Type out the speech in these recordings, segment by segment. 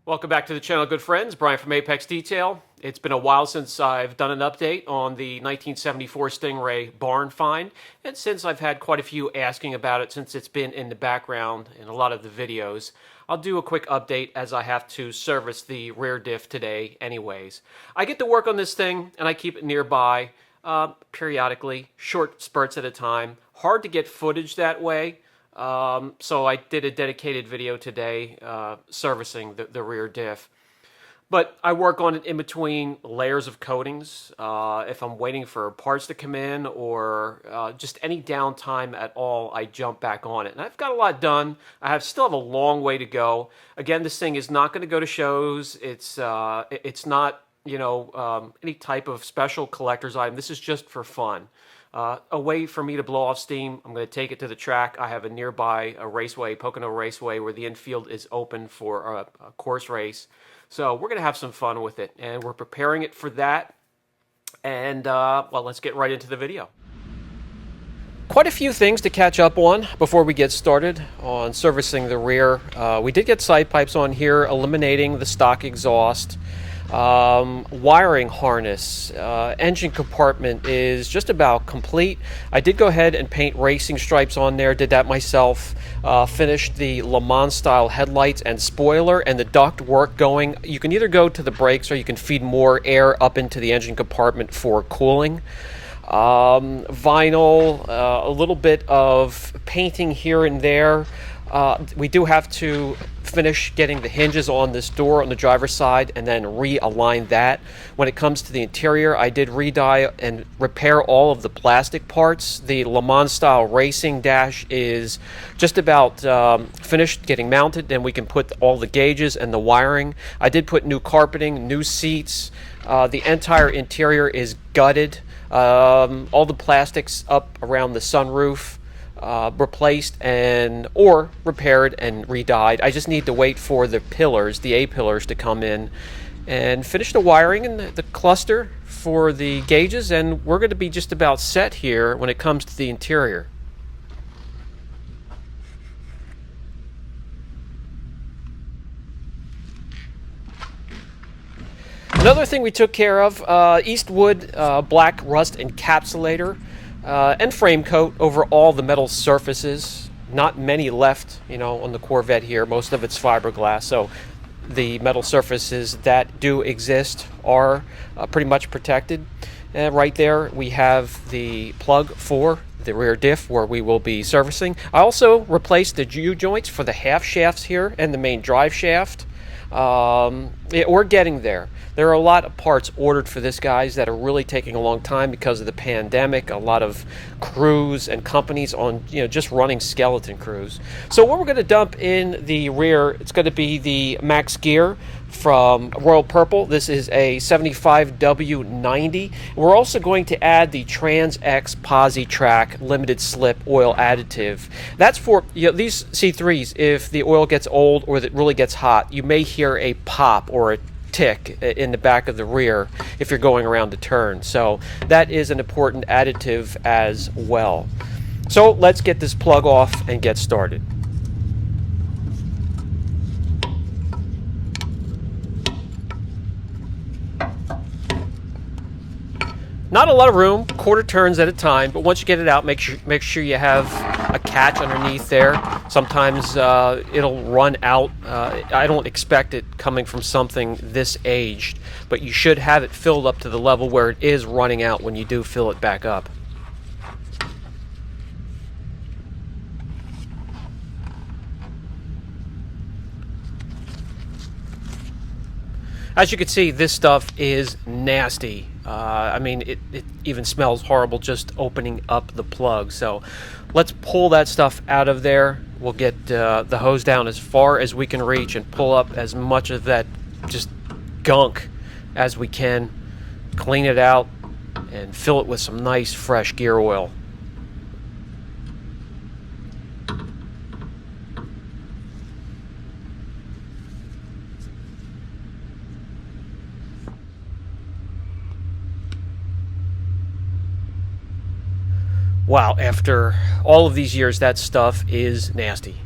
Welcome back to the channel, good friends. Brian from Apex Detail. It's been a while since I've done an update on the 1974 Stingray barn find, and since I've had quite a few asking about it since it's been in the background in a lot of the videos, I'll do a quick update as I have to service the rear diff today anyways. I get to work on this thing and I keep it nearby periodically, short spurts at a time. Hard to get footage that way. So I did a dedicated video today servicing the rear diff. But I work on it in between layers of coatings. If I'm waiting for parts to come in or just any downtime at all, I jump back on it. And I've got a lot done. Still have a long way to go. Again, this thing is not going to go to shows. It's not, any type of special collector's item. This is just for fun. A way for me to blow off steam. I'm going to take it to the track. I have a nearby raceway, Pocono Raceway, where the infield is open for a course race. So we're going to have some fun with it, and we're preparing it for that. And, well, let's get right into the video. Quite a few things to catch up on before we get started on servicing the rear. We did get side pipes on here, eliminating the stock exhaust. Wiring harness, engine compartment is just about complete. I did go ahead and paint racing stripes on there, did that myself. Finished the Le Mans style headlights and spoiler and the duct work going. You can either go to the brakes or you can feed more air up into the engine compartment for cooling. Vinyl, a little bit of painting here and there. We do have to finish getting the hinges on this door on the driver's side and then realign that. When it comes to the interior, I did re-dye and repair all of the plastic parts. The Le Mans style racing dash is just about finished getting mounted, and we can put all the gauges and the wiring. I did put new carpeting, new seats. The entire interior is gutted. All the plastics up around the sunroof replaced or repaired and re-dyed. I just need to wait for the pillars, the A-pillars, to come in and finish the wiring and the cluster for the gauges, and we're going to be just about set here when it comes to the interior. Another thing we took care of, Eastwood black rust encapsulator. And frame coat over all the metal surfaces. Not many left, on the Corvette here. Most of it's fiberglass, so the metal surfaces that do exist are pretty much protected. And right there we have the plug for the rear diff where we will be servicing. I also replaced the U-joints for the half shafts here and the main drive shaft. We're getting there. There are a lot of parts ordered for this, guys, that are really taking a long time because of the pandemic. A lot of crews and companies on, just running skeleton crews. So what we're going to dump in the rear, it's going to be the Max Gear from Royal Purple. This is a 75W90. We're also going to add the Trans X Posi Track limited slip oil additive. That's for these C3s. If the oil gets old or it really gets hot, you may hear a pop or a tick in the back of the rear if you're going around the turn. So that is an important additive as well. So let's get this plug off and get started. Not a lot of room, quarter turns at a time, but once you get it out, make sure you have a catch underneath there. Sometimes it'll run out. I don't expect it coming from something this aged, but you should have it filled up to the level where it is running out when you do fill it back up. As you can see, this stuff is nasty. It even smells horrible just opening up the plug. So let's pull that stuff out of there. We'll get the hose down as far as we can reach and pull up as much of that just gunk as we can. Clean it out and fill it with some nice fresh gear oil. Wow, after all of these years, that stuff is nasty.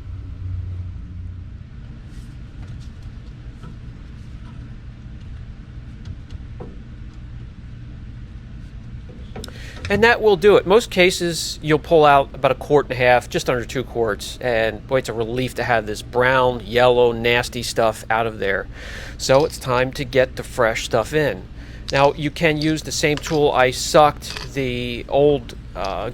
And that will do it. Most cases, you'll pull out about 1.5 quarts, just under 2 quarts, and boy, it's a relief to have this brown, yellow, nasty stuff out of there. So it's time to get the fresh stuff in. Now, you can use the same tool. I sucked the old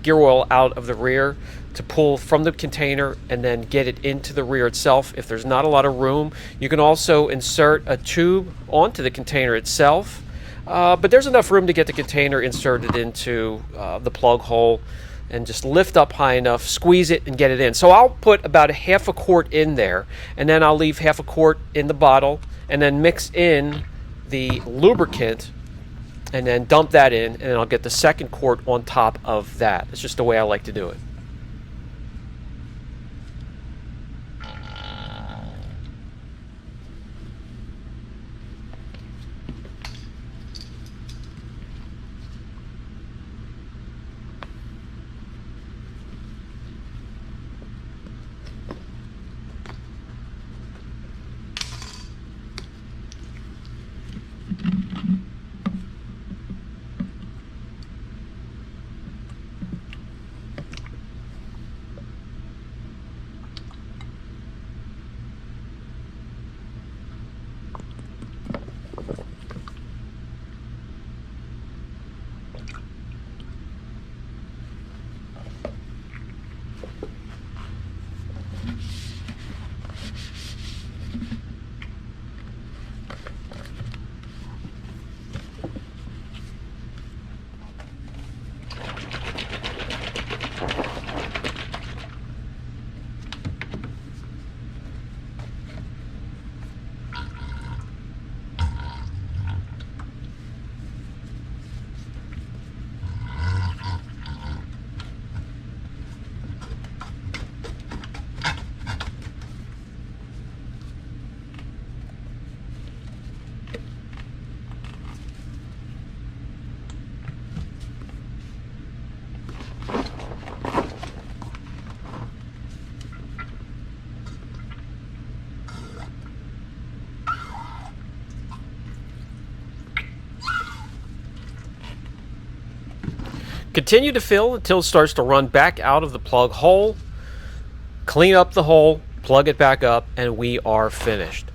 gear oil out of the rear to pull from the container and then get it into the rear itself. If there's not a lot of room, you can also insert a tube onto the container itself. But there's enough room to get the container inserted into the plug hole and just lift up high enough, squeeze it, and get it in. So I'll put about 1/2 quart in there, and then I'll leave 1/2 quart in the bottle, and then mix in the lubricant, and then dump that in, and then I'll get the 2nd quart on top of that. It's just the way I like to do it. Continue to fill until it starts to run back out of the plug hole. Clean up the hole, plug it back up, and we are finished.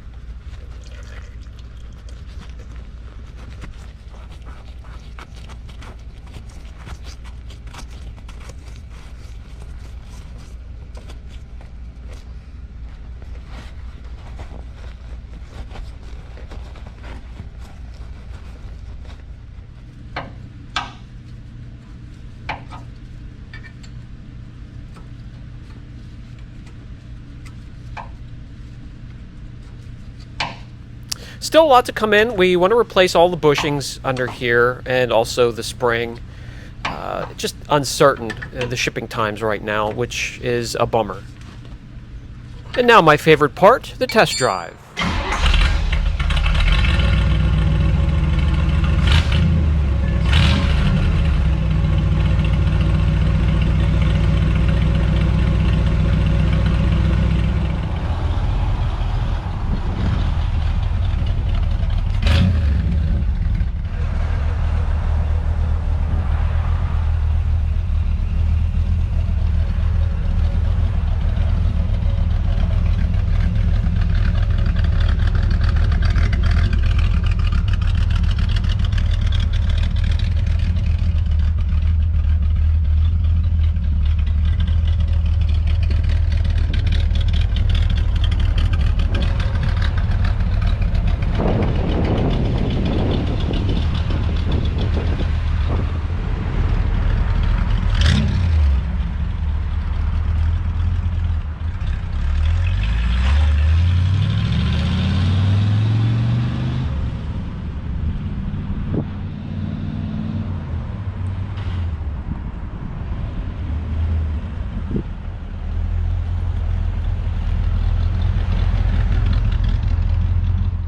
Still a lot to come in. We want to replace all the bushings under here and also the spring. Just uncertain, the shipping times right now, which is a bummer. And now my favorite part, the test drive.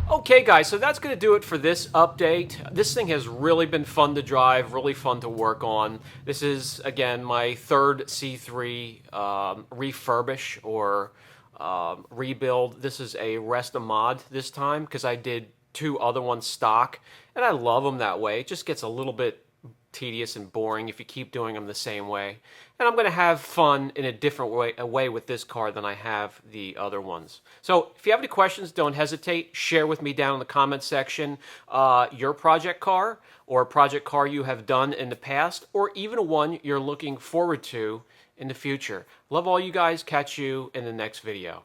Okay guys, so that's going to do it for this update. This thing has really been fun to drive, really fun to work on. This is, again, my third C3 refurbish or rebuild. This is a rest a mod this time because I did 2 other ones stock, and I love them that way. It just gets a little bit tedious and boring if you keep doing them the same way. And I'm going to have fun in a different way with this car than I have the other ones. So if you have any questions, don't hesitate. Share with me down in the comments section your project car or a project car you have done in the past, or even one you're looking forward to in the future. Love all you guys. Catch you in the next video.